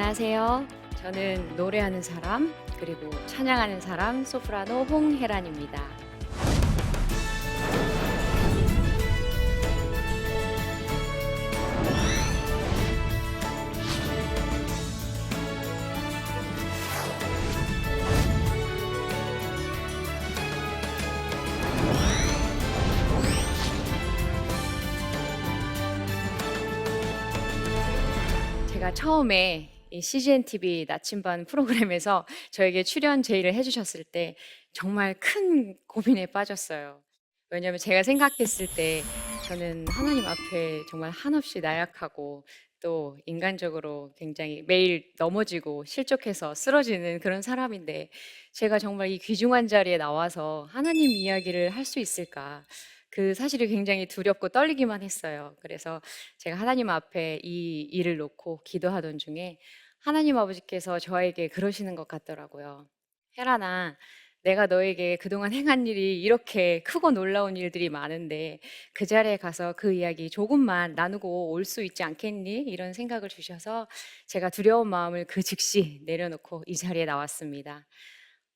안녕하세요. 저는 노래하는 사람, 그리고 찬양하는 사람, 소프라노 홍혜란입니다. 제가 처음에 이 CGN TV 나침반 프로그램에서 저에게 출연 제의를 해주셨을 때 정말 큰 고민에 빠졌어요. 왜냐하면 제가 생각했을 때 저는 하나님 앞에 정말 한없이 나약하고 또 인간적으로 굉장히 매일 넘어지고 실족해서 쓰러지는 그런 사람인데 제가 정말 이 귀중한 자리에 나와서 하나님 이야기를 할 수 있을까? 그 사실이 굉장히 두렵고 떨리기만 했어요. 그래서 제가 하나님 앞에 이 일을 놓고 기도하던 중에 하나님 아버지께서 저에게 그러시는 것 같더라고요. 혜란아, 내가 너에게 그동안 행한 일이 이렇게 크고 놀라운 일들이 많은데 그 자리에 가서 그 이야기 조금만 나누고 올 수 있지 않겠니? 이런 생각을 주셔서 제가 두려운 마음을 그 즉시 내려놓고 이 자리에 나왔습니다.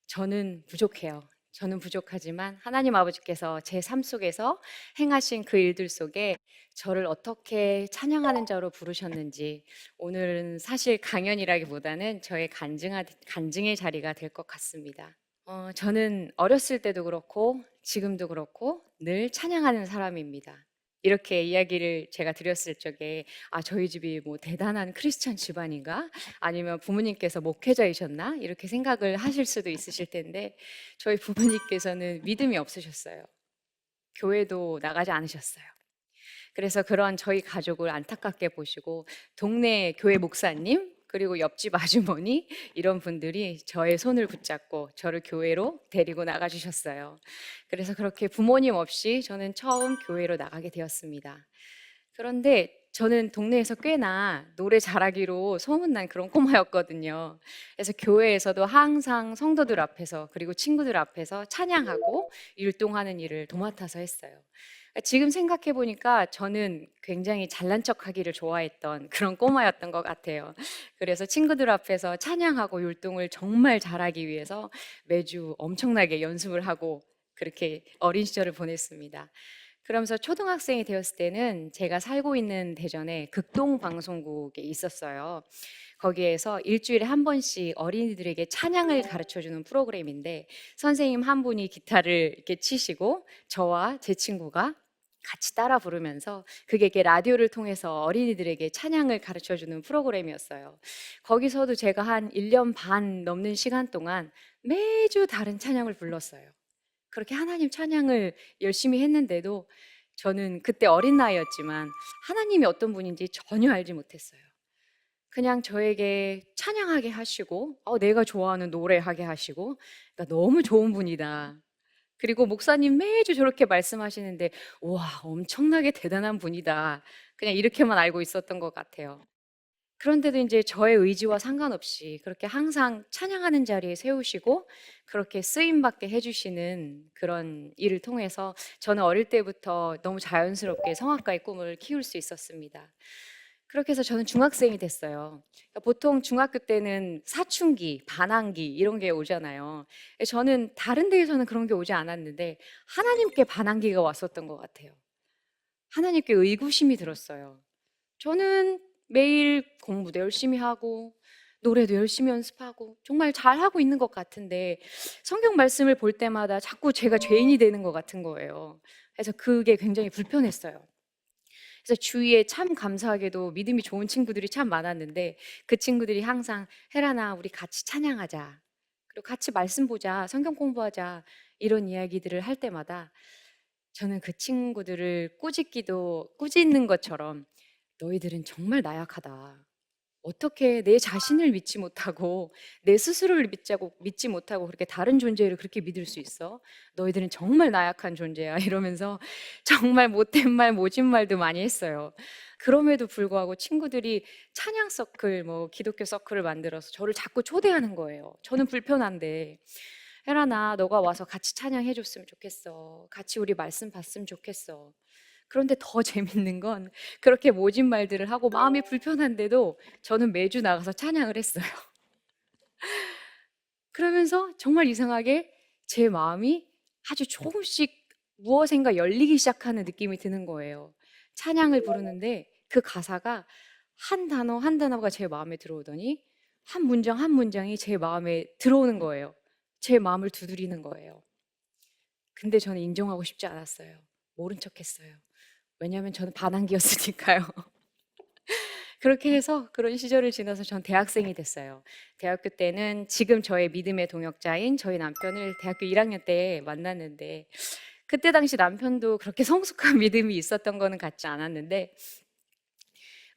저는 부족해요. 저는 부족하지만 하나님 아버지께서 제 삶 속에서 행하신 그 일들 속에 저를 어떻게 찬양하는 자로 부르셨는지 오늘은 사실 강연이라기보다는 저의 간증의 자리가 될 것 같습니다. 저는 어렸을 때도 그렇고 지금도 그렇고 늘 찬양하는 사람입니다. 이렇게 이야기를 제가 드렸을 적에 저희 집이 뭐 대단한 크리스찬 집안인가? 아니면 부모님께서 목회자이셨나? 이렇게 생각을 하실 수도 있으실 텐데 저희 부모님께서는 믿음이 없으셨어요. 교회도 나가지 않으셨어요. 그래서 그런 저희 가족을 안타깝게 보시고 동네 교회 목사님 그리고 옆집 아주머니 이런 분들이 저의 손을 붙잡고 저를 교회로 데리고 나가 주셨어요. 그래서 그렇게 부모님 없이 저는 처음 교회로 나가게 되었습니다. 그런데 저는 동네에서 꽤나 노래 잘하기로 소문난 그런 꼬마였거든요. 그래서 교회에서도 항상 성도들 앞에서 그리고 친구들 앞에서 찬양하고 율동하는 일을 도맡아서 했어요. 지금 생각해 보니까 저는 굉장히 잘난 척하기를 좋아했던 그런 꼬마였던 것 같아요. 그래서 친구들 앞에서 찬양하고 율동을 정말 잘하기 위해서 매주 엄청나게 연습을 하고 그렇게 어린 시절을 보냈습니다. 그러면서 초등학생이 되었을 때는 제가 살고 있는 대전에 극동 방송국에 있었어요. 거기에서 일주일에 한 번씩 어린이들에게 찬양을 가르쳐 주는 프로그램인데 선생님 한 분이 기타를 이렇게 치시고 저와 제 친구가 같이 따라 부르면서 그게 이렇게 라디오를 통해서 어린이들에게 찬양을 가르쳐 주는 프로그램이었어요. 거기서도 제가 한 1년 반 넘는 시간 동안 매주 다른 찬양을 불렀어요. 그렇게 하나님 찬양을 열심히 했는데도 저는 그때 어린 나이였지만 하나님이 어떤 분인지 전혀 알지 못했어요. 그냥 저에게 찬양하게 하시고, 내가 좋아하는 노래하게 하시고, 그러니까 너무 좋은 분이다. 그리고 목사님 매주 저렇게 말씀하시는데, 와, 엄청나게 대단한 분이다. 그냥 이렇게만 알고 있었던 것 같아요. 그런데도 이제 저의 의지와 상관없이 그렇게 항상 찬양하는 자리에 세우시고 그렇게 쓰임 받게 해주시는 그런 일을 통해서 저는 어릴 때부터 너무 자연스럽게 성악가의 꿈을 키울 수 있었습니다. 그렇게 해서 저는 중학생이 됐어요. 그러니까 보통 중학교 때는 사춘기, 반항기 이런 게 오잖아요. 저는 다른 데에서는 그런 게 오지 않았는데 하나님께 반항기가 왔었던 것 같아요. 하나님께 의구심이 들었어요. 저는 매일 공부도 열심히 하고 노래도 열심히 연습하고 정말 잘하고 있는 것 같은데 성경 말씀을 볼 때마다 자꾸 제가 죄인이 되는 것 같은 거예요. 그래서 그게 굉장히 불편했어요. 그래서 주위에 참 감사하게도 믿음이 좋은 친구들이 참 많았는데 그 친구들이 항상 혜란아 우리 같이 찬양하자. 그리고 같이 말씀 보자. 성경 공부하자. 이런 이야기들을 할 때마다 저는 그 친구들을 꾸짖는 것처럼 너희들은 정말 나약하다. 어떻게 내 자신을 믿지 못하고 내 스스로를 믿지 못하고 그렇게 다른 존재를 그렇게 믿을 수 있어? 너희들은 정말 나약한 존재야. 이러면서 정말 못된 말, 모진 말도 많이 했어요. 그럼에도 불구하고 친구들이 찬양 서클, 뭐 기독교 서클을 만들어서 저를 자꾸 초대하는 거예요. 저는 불편한데 혜란아, 너가 와서 같이 찬양해 줬으면 좋겠어. 같이 우리 말씀 봤으면 좋겠어. 그런데 더 재밌는 건 그렇게 모진 말들을 하고 마음이 불편한데도 저는 매주 나가서 찬양을 했어요. 그러면서 정말 이상하게 제 마음이 아주 조금씩 무엇인가 열리기 시작하는 느낌이 드는 거예요. 찬양을 부르는데 그 가사가 한 단어 한 단어가 제 마음에 들어오더니 한 문장 한 문장이 제 마음에 들어오는 거예요. 제 마음을 두드리는 거예요. 근데 저는 인정하고 싶지 않았어요. 모른 척 했어요. 왜냐하면 저는 반항기였으니까요. 그렇게 해서 그런 시절을 지나서 전 대학생이 됐어요. 대학교 때는 지금 저의 믿음의 동역자인 저희 남편을 대학교 1학년 때 만났는데 그때 당시 남편도 그렇게 성숙한 믿음이 있었던 거는 같지 않았는데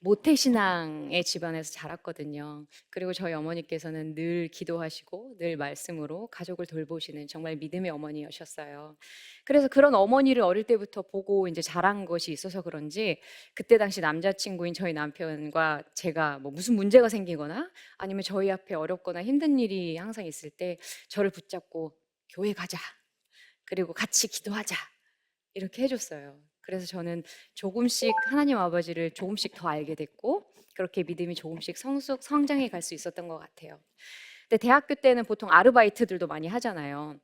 모태신앙의 집안에서 자랐거든요. 그리고 저희 어머니께서는 늘 기도하시고 늘 말씀으로 가족을 돌보시는 정말 믿음의 어머니셨어요. 그래서 그런 어머니를 어릴 때부터 보고 이제 자란 것이 있어서 그런지 그때 당시 남자친구인 저희 남편과 제가 뭐 무슨 문제가 생기거나 아니면 저희 앞에 어렵거나 힘든 일이 항상 있을 때 저를 붙잡고 교회 가자. 그리고 같이 기도하자. 이렇게 해줬어요. 그래서 저는 조금씩 하나님 아버지를 조금씩 더 알게 됐고 그렇게 믿음이 조금씩 성장해 갈 수 있었던 것 같아요. 근데 대학교 때는 보통 아르바이트들도 많이 하잖아요.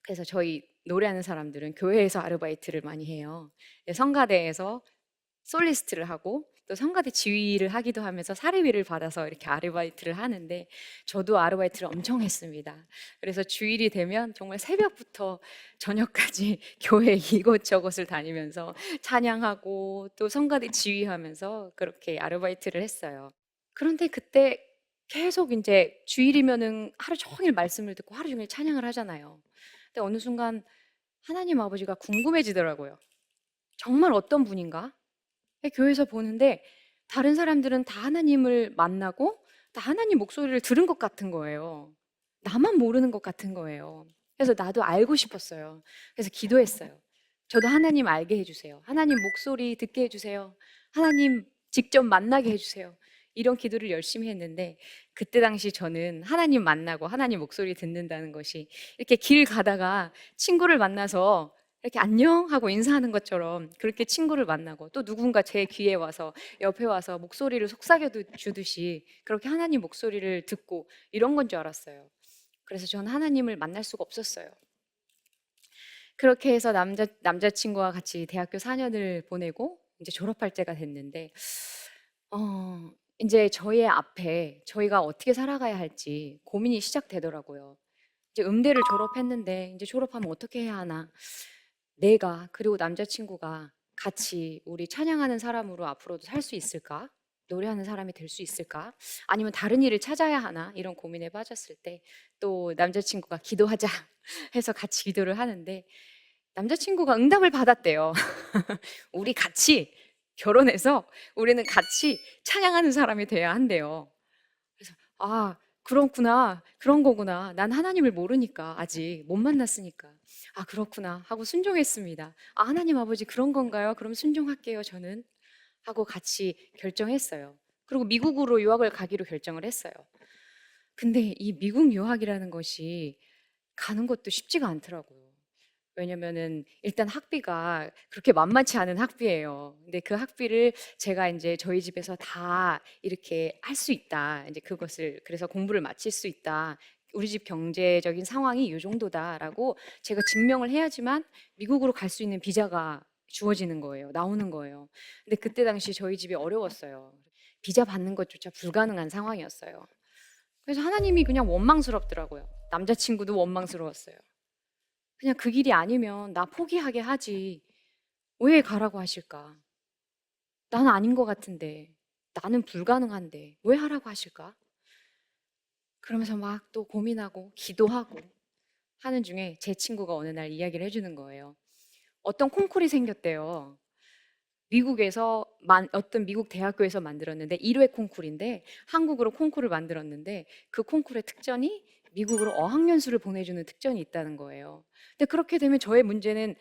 그래서 저희 노래하는 사람들은 교회에서 아르바이트를 많이 해요. 성가대에서 솔리스트를 하고 또 성가대 지휘를 하기도 하면서 사례비를 받아서 이렇게 아르바이트를 하는데 저도 아르바이트를 엄청 했습니다. 그래서 주일이 되면 정말 새벽부터 저녁까지 교회 이곳저곳을 다니면서 찬양하고 또 성가대 지휘하면서 그렇게 아르바이트를 했어요. 그런데 그때 계속 이제 주일이면은 하루 종일 말씀을 듣고 하루 종일 찬양을 하잖아요. 근데 어느 순간 하나님 아버지가 궁금해지더라고요. 정말 어떤 분인가? 교회에서 보는데 다른 사람들은 다 하나님을 만나고 다 하나님 목소리를 들은 것 같은 거예요. 나만 모르는 것 같은 거예요. 그래서 나도 알고 싶었어요. 그래서 기도했어요. 저도 하나님 알게 해주세요. 하나님 목소리 듣게 해주세요. 하나님 직접 만나게 해주세요. 이런 기도를 열심히 했는데 그때 당시 저는 하나님 만나고 하나님 목소리 듣는다는 것이 이렇게 길 가다가 친구를 만나서 이렇게 안녕 하고 인사하는 것처럼 그렇게 친구를 만나고 또 누군가 제 귀에 와서 옆에 와서 목소리를 속삭여 주듯이 그렇게 하나님 목소리를 듣고 이런 건 줄 알았어요. 그래서 저는 하나님을 만날 수가 없었어요. 그렇게 해서 남자친구와 같이 대학교 4년을 보내고 이제 졸업할 때가 됐는데 이제 저희 앞에 저희가 어떻게 살아가야 할지 고민이 시작되더라고요. 이제 음대를 졸업했는데 이제 졸업하면 어떻게 해야 하나? 내가 그리고 남자친구가 같이 우리 찬양하는 사람으로 앞으로도 살 수 있을까? 노래하는 사람이 될 수 있을까? 아니면 다른 일을 찾아야 하나? 이런 고민에 빠졌을 때 또 남자친구가 기도하자 해서 같이 기도를 하는데 남자친구가 응답을 받았대요. 우리 같이 결혼해서 우리는 같이 찬양하는 사람이 돼야 한대요. 그래서 아, 그렇구나. 그런 거구나. 난 하나님을 모르니까 아직 못 만났으니까. 아, 그렇구나. 하고 순종했습니다. 아, 하나님 아버지 그런 건가요? 그럼 순종할게요, 저는. 하고 같이 결정했어요. 그리고 미국으로 유학을 가기로 결정을 했어요. 근데 이 미국 유학이라는 것이 가는 것도 쉽지가 않더라고요. 왜냐면은 일단 학비가 그렇게 만만치 않은 학비예요. 근데 그 학비를 제가 이제 저희 집에서 다 이렇게 할 수 있다. 이제 그것을 그래서 공부를 마칠 수 있다. 우리 집 경제적인 상황이 이 정도다라고 제가 증명을 해야지만 미국으로 갈 수 있는 비자가 주어지는 거예요. 나오는 거예요. 근데 그때 당시 저희 집이 어려웠어요. 비자 받는 것조차 불가능한 상황이었어요. 그래서 하나님이 그냥 원망스럽더라고요. 남자친구도 원망스러웠어요. 그냥 그 길이 아니면 나 포기하게 하지. 왜 가라고 하실까? 나는 아닌 것 같은데. 나는 불가능한데. 왜 하라고 하실까? 그러면서 막 또 고민하고 기도하고 하는 중에 제 친구가 어느 날 이야기를 해주는 거예요. 어떤 콩쿨이 생겼대요. 미국에서 어떤 미국 대학교에서 만들었는데 1회 콩쿨인데 한국으로 콩쿨을 만들었는데 그 콩쿨의 특전이 미국으로 어학연수를 보내주는 특전이 있다는 거예요. 근데 그렇게 되면 저의 문제는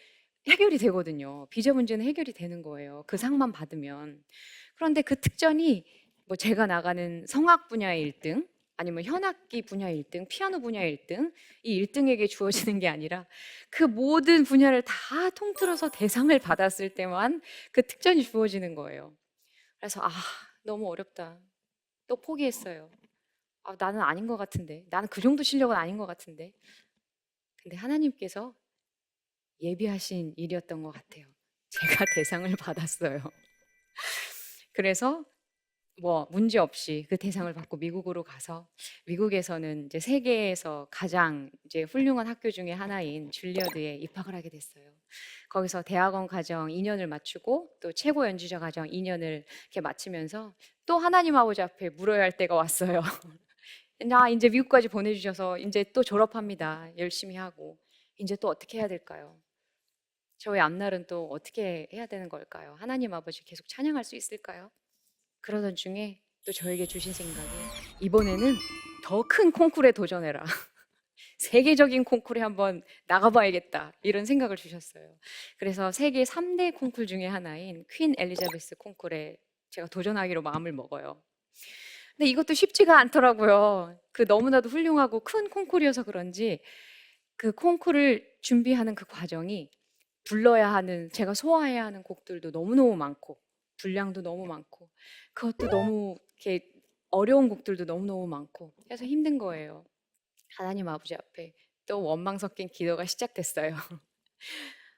해결이 되거든요. 비자 문제는 해결이 되는 거예요. 그 상만 받으면. 그런데 그 특전이 뭐 제가 나가는 성악 분야의 1등 아니면 현악기 분야 1등, 피아노 분야 1등, 이 1등에게 주어지는 게 아니라 그 모든 분야를 다 통틀어서 대상을 받았을 때만 그 특전이 주어지는 거예요. 그래서 너무 어렵다. 또 포기했어요. 나는 아닌 것 같은데. 나는 그 정도 실력은 아닌 것 같은데. 근데 하나님께서 예비하신 일이었던 것 같아요. 제가 대상을 받았어요. 그래서 뭐 문제 없이 그 대상을 받고 미국으로 가서 미국에서는 이제 세계에서 가장 이제 훌륭한 학교 중에 하나인 줄리어드에 입학을 하게 됐어요. 거기서 대학원 과정 2년을 마치고 또 최고 연주자 과정 2년을 이렇게 마치면서 또 하나님 아버지 앞에 물어야 할 때가 왔어요. 나 이제 미국까지 보내주셔서 이제 또 졸업합니다. 열심히 하고 이제 또 어떻게 해야 될까요? 저의 앞날은 또 어떻게 해야 되는 걸까요? 하나님 아버지 계속 찬양할 수 있을까요? 그러던 중에 또 저에게 주신 생각이 이번에는 더 큰 콩쿠르에 도전해라. 세계적인 콩쿠르에 한번 나가봐야겠다. 이런 생각을 주셨어요. 그래서 세계 3대 콩쿠르 중에 하나인 퀸 엘리자베스 콩쿠르에 제가 도전하기로 마음을 먹어요. 근데 이것도 쉽지가 않더라고요. 그 너무나도 훌륭하고 큰 콩쿠르여서 그런지 그 콩쿠르를 준비하는 그 과정이 불러야 하는, 제가 소화해야 하는 곡들도 너무너무 많고, 분량도 너무 많고, 그것도 너무 이렇게 어려운 곡들도 너무너무 많고, 해서 힘든 거예요. 하나님 아버지 앞에 또 원망 섞인 기도가 시작됐어요.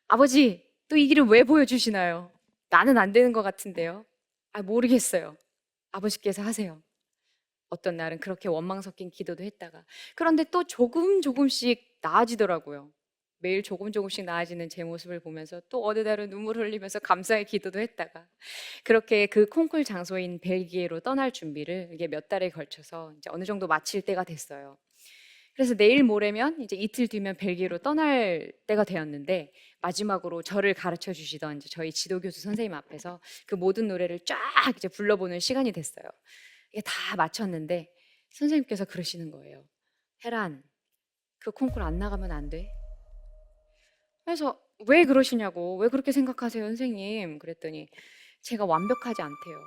아버지, 또 이 길을 왜 보여주시나요? 나는 안 되는 것 같은데요. 모르겠어요. 아버지께서 하세요. 어떤 날은 그렇게 원망 섞인 기도도 했다가 그런데 또 조금씩 나아지더라고요. 매일 조금씩 나아지는 제 모습을 보면서 또 어느 날은 눈물 흘리면서 감사의 기도도 했다가 그렇게 그 콩쿨 장소인 벨기에로 떠날 준비를 이게 몇 달에 걸쳐서 이제 어느 정도 마칠 때가 됐어요. 그래서 내일 모레면 이제 이틀 뒤면 벨기에로 떠날 때가 되었는데 마지막으로 저를 가르쳐 주시던 이제 저희 지도교수 선생님 앞에서 그 모든 노래를 쫙 이제 불러보는 시간이 됐어요. 이게 다 마쳤는데 선생님께서 그러시는 거예요. 혜란, 그 콩쿠르 안 나가면 안 돼? 그래서 왜 그러시냐고, 왜 그렇게 생각하세요, 선생님? 그랬더니 제가 완벽하지 않대요.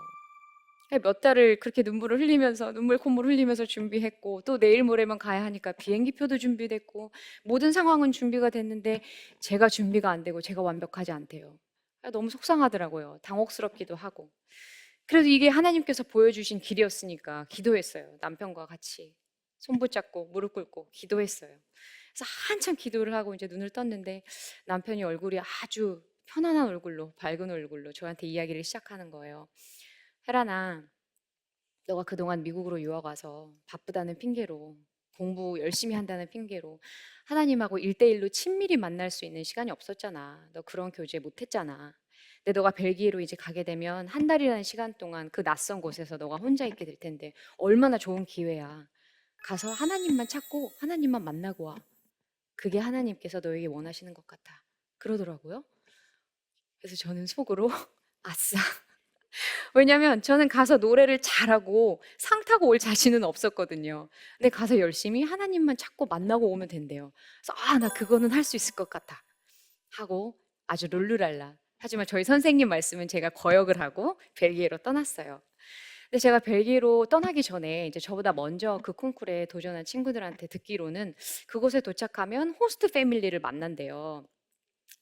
몇 달을 그렇게 눈물을 흘리면서 눈물 콧물 흘리면서 준비했고 또 내일 모레면 가야 하니까 비행기표도 준비됐고 모든 상황은 준비가 됐는데 제가 준비가 안 되고 제가 완벽하지 않대요. 너무 속상하더라고요. 당혹스럽기도 하고. 그래도 이게 하나님께서 보여주신 길이었으니까 기도했어요. 남편과 같이 손 붙잡고 무릎 꿇고 기도했어요. 그래서 한참 기도를 하고 이제 눈을 떴는데 남편이 얼굴이 아주 편안한 얼굴로 밝은 얼굴로 저한테 이야기를 시작하는 거예요. 혜란아, 너가 그동안 미국으로 유학 와서 바쁘다는 핑계로 공부 열심히 한다는 핑계로 하나님하고 일대일로 친밀히 만날 수 있는 시간이 없었잖아. 너 그런 교제 못 했잖아. 근데 너가 벨기에로 이제 가게 되면 한 달이라는 시간 동안 그 낯선 곳에서 너가 혼자 있게 될 텐데 얼마나 좋은 기회야. 가서 하나님만 찾고 하나님만 만나고 와. 그게 하나님께서 너에게 원하시는 것 같아. 그러더라고요. 그래서 저는 속으로 아싸. 왜냐면 저는 가서 노래를 잘하고 상 타고 올 자신은 없었거든요. 근데 가서 열심히 하나님만 찾고 만나고 오면 된대요. 그래서 나 그거는 할 수 있을 것 같아. 하고 아주 룰루랄라. 하지만 저희 선생님 말씀은 제가 거역을 하고 벨기에로 떠났어요. 근데 제가 벨기에로 떠나기 전에 이제 저보다 먼저 그 콩쿠르에 도전한 친구들한테 듣기로는 그곳에 도착하면 호스트 패밀리를 만난대요.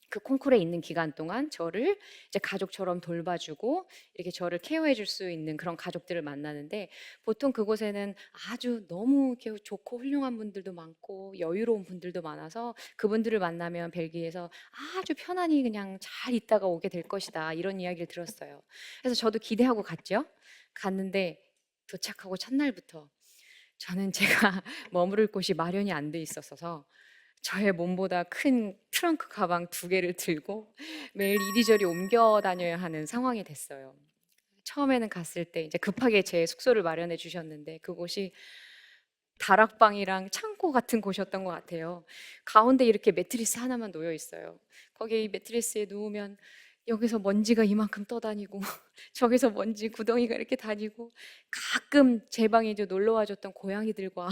그 콩쿠르에 있는 기간 동안 저를 이제 가족처럼 돌봐주고 이렇게 저를 케어해 줄 수 있는 그런 가족들을 만나는데 보통 그곳에는 아주 너무 이렇게 좋고 훌륭한 분들도 많고 여유로운 분들도 많아서 그분들을 만나면 벨기에에서 아주 편안히 그냥 잘 있다가 오게 될 것이다 이런 이야기를 들었어요. 그래서 저도 기대하고 갔죠. 갔는데 도착하고 첫날부터 저는 제가 머무를 곳이 마련이 안 돼 있었어서 저의 몸보다 큰 트렁크 가방 2개를 들고 매일 이리저리 옮겨 다녀야 하는 상황이 됐어요. 처음에는 갔을 때 이제 급하게 제 숙소를 마련해 주셨는데 그곳이 다락방이랑 창고 같은 곳이었던 것 같아요. 가운데 이렇게 매트리스 하나만 놓여 있어요. 거기에 이 매트리스에 누우면 여기서 먼지가 이만큼 떠다니고 저기서 먼지 구덩이가 이렇게 다니고 가끔 제 방에 이제 놀러 와줬던 고양이들과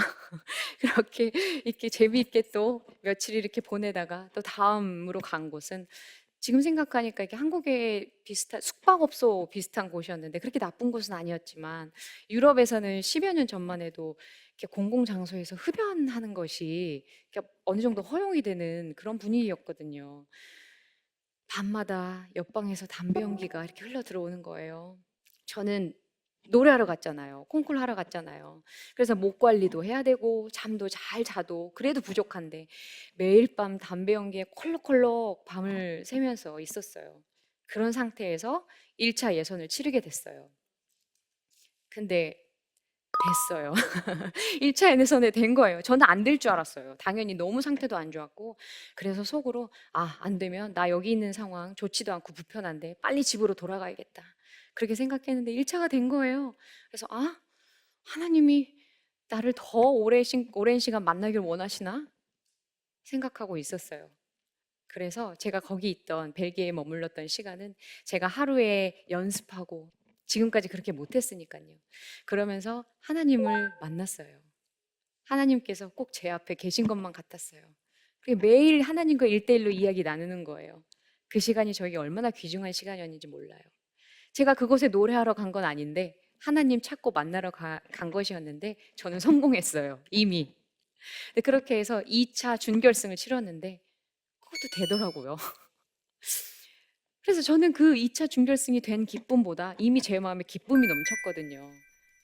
그렇게 이렇게 재미있게 또 며칠 이렇게 보내다가 또 다음으로 간 곳은 지금 생각하니까 이게 한국에 비슷한 숙박업소 비슷한 곳이었는데 그렇게 나쁜 곳은 아니었지만 유럽에서는 10여 년 전만 해도 이렇게 공공장소에서 흡연하는 것이 이렇게 어느 정도 허용이 되는 그런 분위기였거든요. 밤마다 옆방에서 담배 연기가 이렇게 흘러 들어오는 거예요. 저는 노래하러 갔잖아요. 콩쿨 하러 갔잖아요. 그래서 목 관리도 해야 되고 잠도 잘 자도 그래도 부족한데 매일 밤 담배 연기에 콜록콜록 밤을 새면서 있었어요. 그런 상태에서 1차 예선을 치르게 됐어요. 근데 됐어요. 1차 예선에 된 거예요. 저는 안 될 줄 알았어요. 당연히 너무 상태도 안 좋았고. 그래서 속으로 안 되면 나 여기 있는 상황 좋지도 않고 불편한데 빨리 집으로 돌아가야겠다. 그렇게 생각했는데 1차가 된 거예요. 그래서 하나님이 나를 더 오랜 시간 만나길 원하시나 생각하고 있었어요. 그래서 제가 거기 있던 벨기에에 머물렀던 시간은 제가 하루에 연습하고 지금까지 그렇게 못했으니까요. 그러면서 하나님을 만났어요. 하나님께서 꼭 제 앞에 계신 것만 같았어요. 그리고 매일 하나님과 1대1로 이야기 나누는 거예요. 그 시간이 저에게 얼마나 귀중한 시간이었는지 몰라요. 제가 그곳에 노래하러 간 건 아닌데 하나님 찾고 만나러 간 것이었는데 저는 성공했어요. 이미. 근데 그렇게 해서 2차 준결승을 치렀는데 그것도 되더라고요. 그래서 저는 그 2차 준결승이 된 기쁨보다 이미 제 마음에 기쁨이 넘쳤거든요.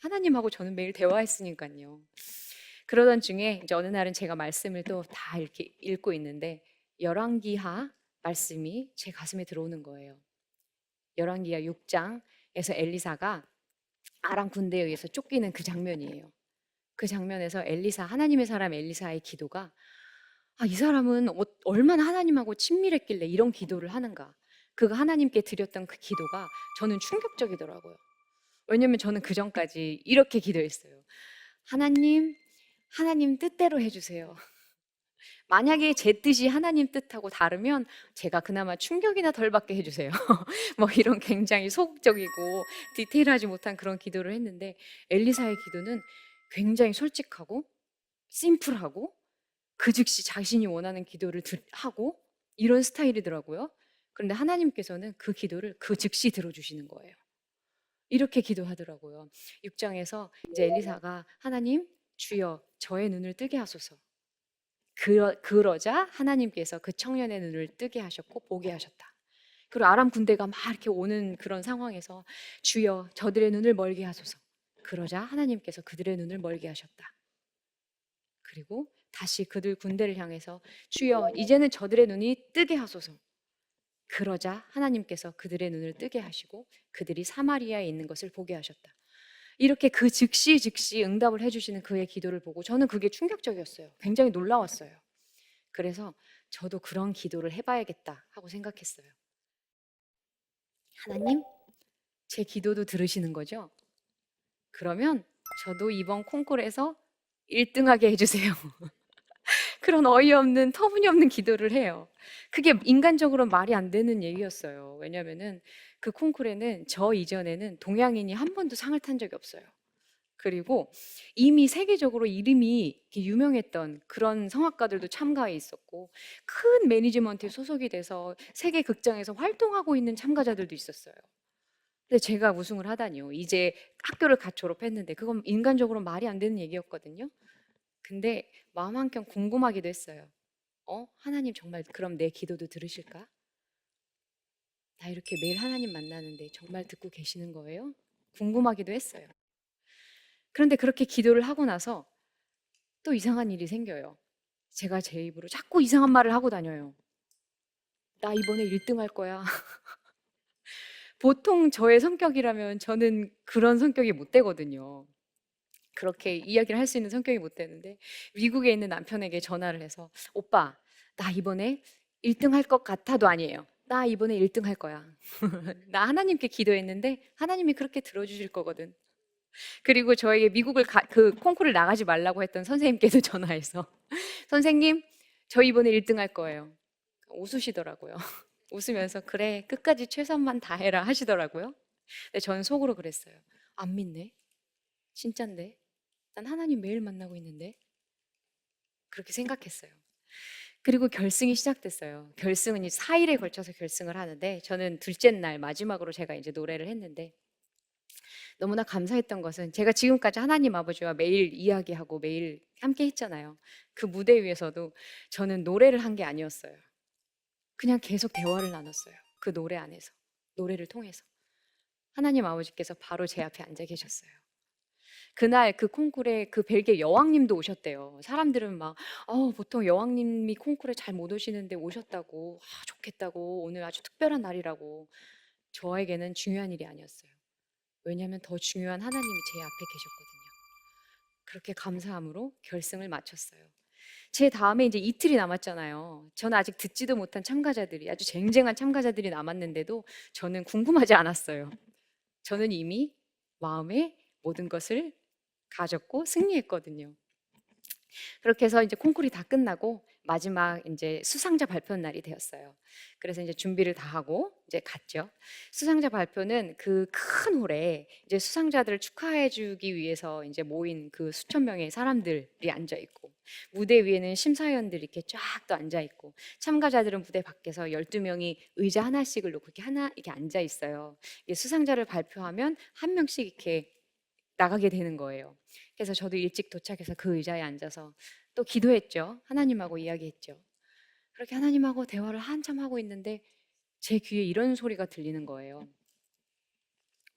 하나님하고 저는 매일 대화했으니까요. 그러던 중에 이제 어느 날은 제가 말씀을 또 다 이렇게 읽고 있는데 열왕기하 말씀이 제 가슴에 들어오는 거예요. 열왕기하 6장에서 엘리사가 아람 군대에 의해서 쫓기는 그 장면이에요. 그 장면에서 하나님의 사람 엘리사의 기도가 이 사람은 얼마나 하나님하고 친밀했길래 이런 기도를 하는가. 그가 하나님께 드렸던 그 기도가 저는 충격적이더라고요. 왜냐면 저는 그 전까지 이렇게 기도했어요. 하나님 뜻대로 해주세요. 만약에 제 뜻이 하나님 뜻하고 다르면 제가 그나마 충격이나 덜 받게 해주세요. 뭐 이런 굉장히 소극적이고 디테일하지 못한 그런 기도를 했는데 엘리사의 기도는 굉장히 솔직하고 심플하고 그 즉시 자신이 원하는 기도를 하고 이런 스타일이더라고요. 그런데 하나님께서는 그 기도를 그 즉시 들어주시는 거예요. 이렇게 기도하더라고요. 6장에서 이제 엘리사가 하나님 주여 저의 눈을 뜨게 하소서. 그러자 하나님께서 그 청년의 눈을 뜨게 하셨고 보게 하셨다. 그리고 아람 군대가 막 이렇게 오는 그런 상황에서 주여 저들의 눈을 멀게 하소서. 그러자 하나님께서 그들의 눈을 멀게 하셨다. 그리고 다시 그들 군대를 향해서 주여 이제는 저들의 눈이 뜨게 하소서. 그러자 하나님께서 그들의 눈을 뜨게 하시고 그들이 사마리아에 있는 것을 보게 하셨다. 이렇게 그 즉시 응답을 해주시는 그의 기도를 보고 저는 그게 충격적이었어요. 굉장히 놀라웠어요. 그래서 저도 그런 기도를 해봐야겠다 하고 생각했어요. 하나님, 제 기도도 들으시는 거죠? 그러면 저도 이번 콩쿠르에서 1등하게 해주세요. 그런 어이없는 터무니없는 기도를 해요. 그게 인간적으로 말이 안 되는 얘기였어요. 왜냐면은 그 콩쿠르에는 저 이전에는 동양인이 한 번도 상을 탄 적이 없어요. 그리고 이미 세계적으로 이름이 이렇게 유명했던 그런 성악가들도 참가해 있었고 큰 매니지먼트에 소속이 돼서 세계 극장에서 활동하고 있는 참가자들도 있었어요. 근데 제가 우승을 하다니요. 이제 학교를 갓 졸업했는데 그건 인간적으로 말이 안 되는 얘기였거든요. 근데 마음 한켠 궁금하기도 했어요. 하나님 정말 그럼 내 기도도 들으실까? 나 이렇게 매일 하나님 만나는데 정말 듣고 계시는 거예요? 궁금하기도 했어요. 그런데 그렇게 기도를 하고 나서 또 이상한 일이 생겨요. 제가 제 입으로 자꾸 이상한 말을 하고 다녀요. 나 이번에 1등 할 거야. 보통 저의 성격이라면 저는 그런 성격이 못 되거든요. 그렇게 이야기를 할 수 있는 성격이 못 되는데 미국에 있는 남편에게 전화를 해서 오빠, 나 이번에 1등 할 것 같아도 아니에요. 나 이번에 1등 할 거야. 나 하나님께 기도했는데 하나님이 그렇게 들어주실 거거든. 그리고 저에게 그 콩쿠르를 나가지 말라고 했던 선생님께도 전화해서 선생님, 저 이번에 1등 할 거예요. 웃으시더라고요. 웃으면서 그래, 끝까지 최선만 다해라 하시더라고요. 근데 저는 속으로 그랬어요. 안 믿네. 진짠데. 난 하나님 매일 만나고 있는데. 그렇게 생각했어요. 그리고 결승이 시작됐어요. 결승은 4일에 걸쳐서 결승을 하는데 저는 둘째 날 마지막으로 제가 이제 노래를 했는데 너무나 감사했던 것은 제가 지금까지 하나님 아버지와 매일 이야기하고 매일 함께 했잖아요. 그 무대 위에서도 저는 노래를 한 게 아니었어요. 그냥 계속 대화를 나눴어요. 그 노래 안에서, 노래를 통해서. 하나님 아버지께서 바로 제 앞에 앉아 계셨어요. 그날 그 콩쿠르에 그 벨기에 여왕님도 오셨대요. 사람들은 막 보통 여왕님이 콩쿠르에 잘 못 오시는데 오셨다고, 좋겠다고, 오늘 아주 특별한 날이라고. 저에게는 중요한 일이 아니었어요. 왜냐하면 더 중요한 하나님이 제 앞에 계셨거든요. 그렇게 감사함으로 결승을 마쳤어요. 제 다음에 이제 이틀이 남았잖아요. 저는 아직 듣지도 못한 참가자들이, 아주 쟁쟁한 참가자들이 남았는데도 저는 궁금하지 않았어요. 저는 이미 마음에 모든 것을 가졌고 승리했거든요. 그렇게 해서 이제 콩쿠르이 다 끝나고 마지막 이제 수상자 발표 날이 되었어요. 그래서 이제 준비를 다 하고 이제 갔죠. 수상자 발표는 그 큰 홀에 이제 수상자들을 축하해주기 위해서 이제 모인 그 수천 명의 사람들이 앉아 있고, 무대 위에는 심사위원들이 이렇게 쫙 또 앉아 있고, 참가자들은 무대 밖에서 12명이 의자 하나씩을 놓고 이렇게 앉아 있어요. 이게 수상자를 발표하면 한 명씩 이렇게 나가게 되는 거예요. 그래서 저도 일찍 도착해서 그 의자에 앉아서 또 기도했죠. 하나님하고 이야기했죠. 그렇게 하나님하고 대화를 한참 하고 있는데 제 귀에 이런 소리가 들리는 거예요.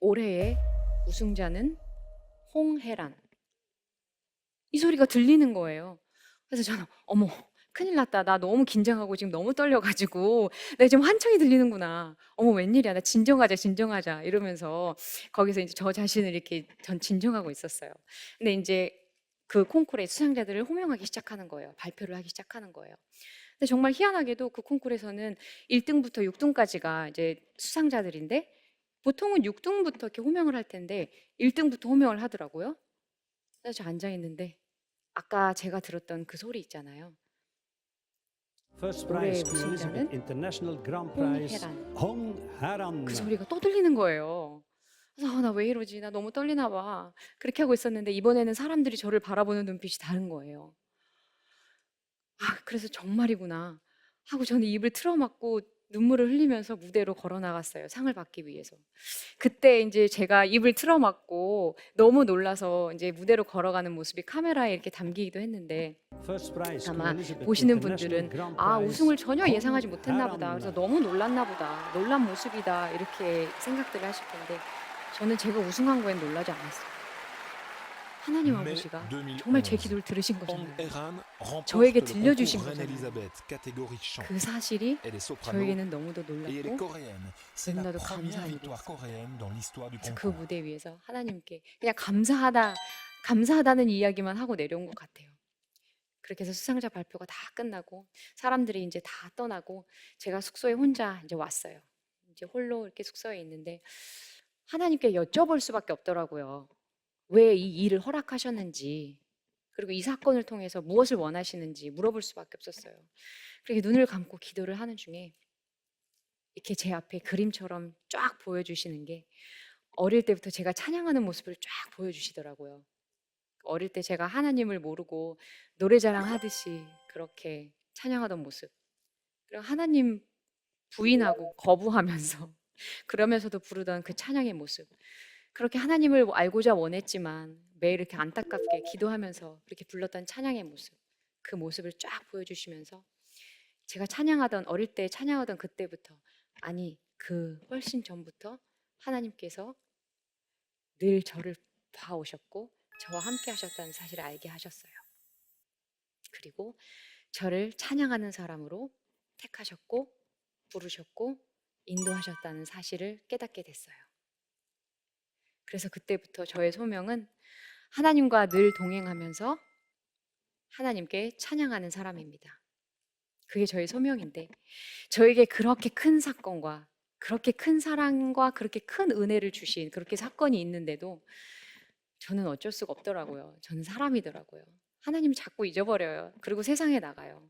올해의 우승자는 홍혜란. 이 소리가 들리는 거예요. 그래서 저는 어머, 큰일 났다. 나 너무 긴장하고 지금 너무 떨려가지고 내가 지금 환청이 들리는구나. 어머, 웬일이야. 나 진정하자, 진정하자 이러면서 거기서 이제 저 자신을 이렇게 전 진정하고 있었어요. 근데 이제 그 콩쿠르의 수상자들을 호명하기 시작하는 거예요. 발표를 하기 시작하는 거예요. 근데 정말 희한하게도 그 콩쿠르에서는 1등부터 6등까지가 이제 수상자들인데 보통은 6등부터 이렇게 호명을 할 텐데 1등부터 호명을 하더라고요. 그래서 저 앉아 있는데 아까 제가 들었던 그 소리 있잖아요. First 올해의 prize Queen Elizabeth 우승자는 International Grand Prize 홍혜란. 홍하란. 그 소리가 또 들리는 거예요. 그래서 나 왜 이러지? 나 너무 떨리나 봐. 그렇게 하고 있었는데 이번에는 사람들이 저를 바라보는 눈빛이 다른 거예요. 그래서 정말이구나 하고 저는 입을 틀어막고 눈물을 흘리면서 무대로 걸어 나갔어요. 상을 받기 위해서. 그때 이제 제가 입을 틀어막고 너무 놀라서 이제 무대로 걸어가는 모습이 카메라에 이렇게 담기기도 했는데 First prize Queen 아마 Elizabeth 보시는 International 분들은 Grand 우승을 Prize 전혀 예상하지 못했나 보다. 그래서 홍하란. 너무 놀랐나 보다. 놀란 모습이다. 이렇게 생각들을 하실 텐데 저는 제가 우승한 거엔 놀라지 않았어요. 하나님 Mai 아버지가 정말 제 2011, 기도를 들으신 Hong 거잖아요. Eran 저에게 remporte le 들려주신 concours Reine 거잖아요. Elisabeth, catégorie chant. 그 사실이 Elle est soprano 저에게는 너무도 et elle est 놀랐고 coréenne. C'est la 너무나도 première 감사한 victoire 일이었어요. coréenne dans l'histoire du 그래서 그 concours. 무대 위에서 하나님께 그냥 감사하다는 이야기만 하고 내려온 것 같아요. 그렇게 해서 수상자 발표가 다 끝나고 사람들이 이제 다 떠나고 제가 숙소에 혼자 이제 왔어요. 이제 홀로 이렇게 숙소에 있는데 하나님께 여쭤볼 수밖에 없더라고요. 왜 이 일을 허락하셨는지, 그리고 이 사건을 통해서 무엇을 원하시는지 물어볼 수밖에 없었어요. 그렇게 눈을 감고 기도를 하는 중에 이렇게 제 앞에 그림처럼 쫙 보여주시는 게 어릴 때부터 제가 찬양하는 모습을 쫙 보여주시더라고요. 어릴 때 제가 하나님을 모르고 노래자랑 하듯이 그렇게 찬양하던 모습. 그리고 하나님 부인하고 거부하면서 그러면서도 부르던 그 찬양의 모습. 그렇게 하나님을 알고자 원했지만 매일 이렇게 안타깝게 기도하면서 그렇게 불렀던 찬양의 모습. 그 모습을 쫙 보여주시면서 제가 찬양하던 어릴 때 찬양하던 그때부터 아니 그 훨씬 전부터 하나님께서 늘 저를 봐오셨고 저와 함께 하셨다는 사실을 알게 하셨어요. 그리고 저를 찬양하는 사람으로 택하셨고 부르셨고 인도하셨다는 사실을 깨닫게 됐어요. 그래서 그때부터 저의 소명은 하나님과 늘 동행하면서 하나님께 찬양하는 사람입니다. 그게 저의 소명인데 저에게 그렇게 큰 사건과 그렇게 큰 사랑과 그렇게 큰 은혜를 주신 그렇게 사건이 있는데도 저는 어쩔 수가 없더라고요. 저는 사람이더라고요. 하나님을 자꾸 잊어버려요. 그리고 세상에 나가요.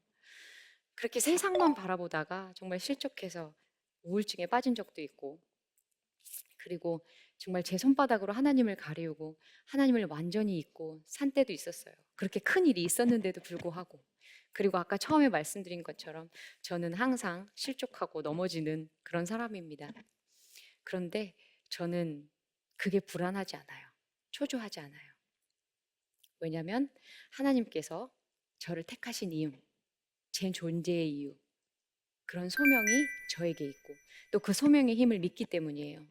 그렇게 세상만 바라보다가 정말 실족해서 우울증에 빠진 적도 있고 그리고 정말 제 손바닥으로 하나님을 가리우고 하나님을 완전히 잊고 산 때도 있었어요. 그렇게 큰 일이 있었는데도 불구하고. 그리고 아까 처음에 말씀드린 것처럼 저는 항상 실족하고 넘어지는 그런 사람입니다. 그런데 저는 그게 불안하지 않아요. 초조하지 않아요. 왜냐하면 하나님께서 저를 택하신 이유, 제 존재의 이유, 그런 소명이 저에게 있고 또 그 소명의 힘을 믿기 때문이에요.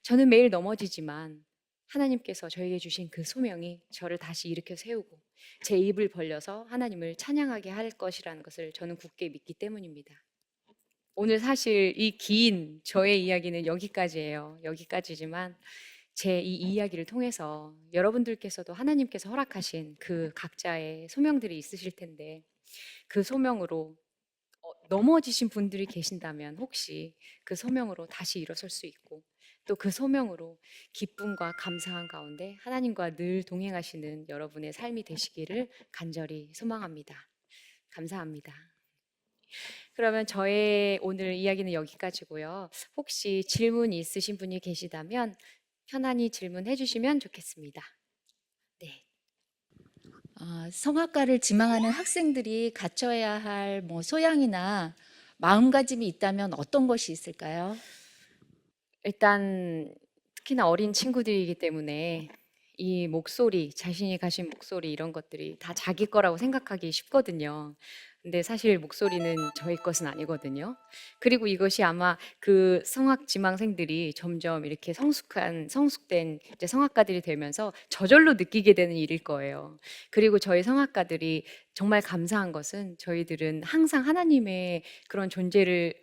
저는 매일 넘어지지만 하나님께서 저에게 주신 그 소명이 저를 다시 일으켜 세우고 제 입을 벌려서 하나님을 찬양하게 할 것이라는 것을 저는 굳게 믿기 때문입니다. 오늘 사실 이 긴 저의 이야기는 여기까지예요. 여기까지지만 제 이 이야기를 통해서 여러분들께서도 하나님께서 허락하신 그 각자의 소명들이 있으실 텐데 그 소명으로 넘어지신 분들이 계신다면 혹시 그 소명으로 다시 일어설 수 있고 또 그 소명으로 기쁨과 감사한 가운데 하나님과 늘 동행하시는 여러분의 삶이 되시기를 간절히 소망합니다. 감사합니다. 그러면 저의 오늘 이야기는 여기까지고요. 혹시 질문 있으신 분이 계시다면 편안히 질문해 주시면 좋겠습니다. 네. 성악가를 지망하는 학생들이 갖춰야 할 뭐 소양이나 마음가짐이 있다면 어떤 것이 있을까요? 일단 특히나 어린 친구들이기 때문에 이 목소리, 자신이 가진 목소리 이런 것들이 다 자기 거라고 생각하기 쉽거든요. 근데 사실 목소리는 저희 것은 아니거든요. 그리고 이것이 아마 그 성악 지망생들이 점점 이렇게 성숙된 이제 성악가들이 되면서 저절로 느끼게 되는 일일 거예요. 그리고 저희 성악가들이 정말 감사한 것은 저희들은 항상 하나님의 그런 존재를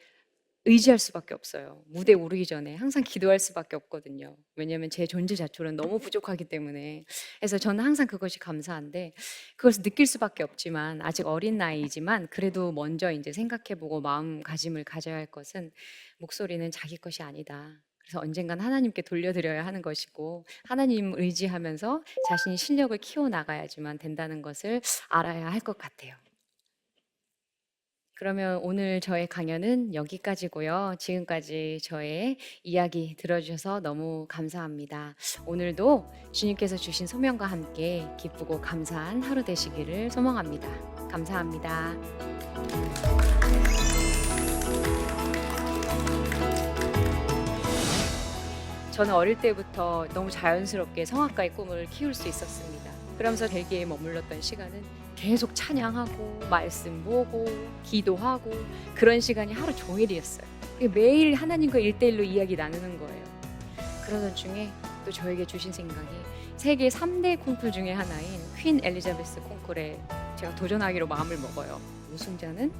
의지할 수밖에 없어요. 무대에 오르기 전에 항상 기도할 수밖에 없거든요. 왜냐하면 제 존재 자체는 너무 부족하기 때문에. 그래서 저는 항상 그것이 감사한데 그것을 느낄 수밖에 없지만 아직 어린 나이이지만 그래도 먼저 이제 생각해보고 마음가짐을 가져야 할 것은 목소리는 자기 것이 아니다. 그래서 언젠간 하나님께 돌려드려야 하는 것이고 하나님 의지하면서 자신이 실력을 키워나가야지만 된다는 것을 알아야 할 것 같아요. 그러면 오늘 저의 강연은 여기까지고요. 지금까지 저의 이야기 들어주셔서 너무 감사합니다. 오늘도 주님께서 주신 소명과 함께 기쁘고 감사한 하루 되시기를 소망합니다. 감사합니다. 저는 어릴 때부터 너무 자연스럽게 성악가의 꿈을 키울 수 있었습니다. 그러면서 벨기에에 머물렀던 시간은 계속 찬양하고 말씀 보고 기도하고 그런 시간이 하루 종일이었어요. 매일 하나님과 1대1로 이야기 나누는 거예요. 그러던 중에 또 저에게 주신 생각이 세계 3대 콩쿨 중에 하나인 퀸 엘리자베스 콩쿨에 제가 도전하기로 마음을 먹어요. 우승자는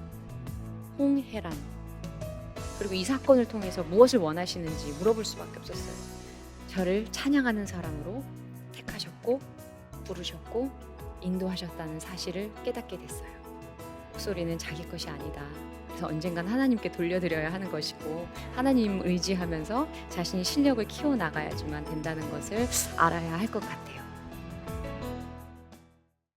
홍혜란. 그리고 이 사건을 통해서 무엇을 원하시는지 물어볼 수밖에 없었어요. 저를 찬양하는 사람으로 택하셨고 부르셨고 인도하셨다는 사실을 깨닫게 됐어요. 목소리는 자기 것이 아니다. 그래서 언젠간 하나님께 돌려드려야 하는 것이고 하나님 의지하면서 자신이 실력을 키워나가야지만 된다는 것을 알아야 할 것 같아요.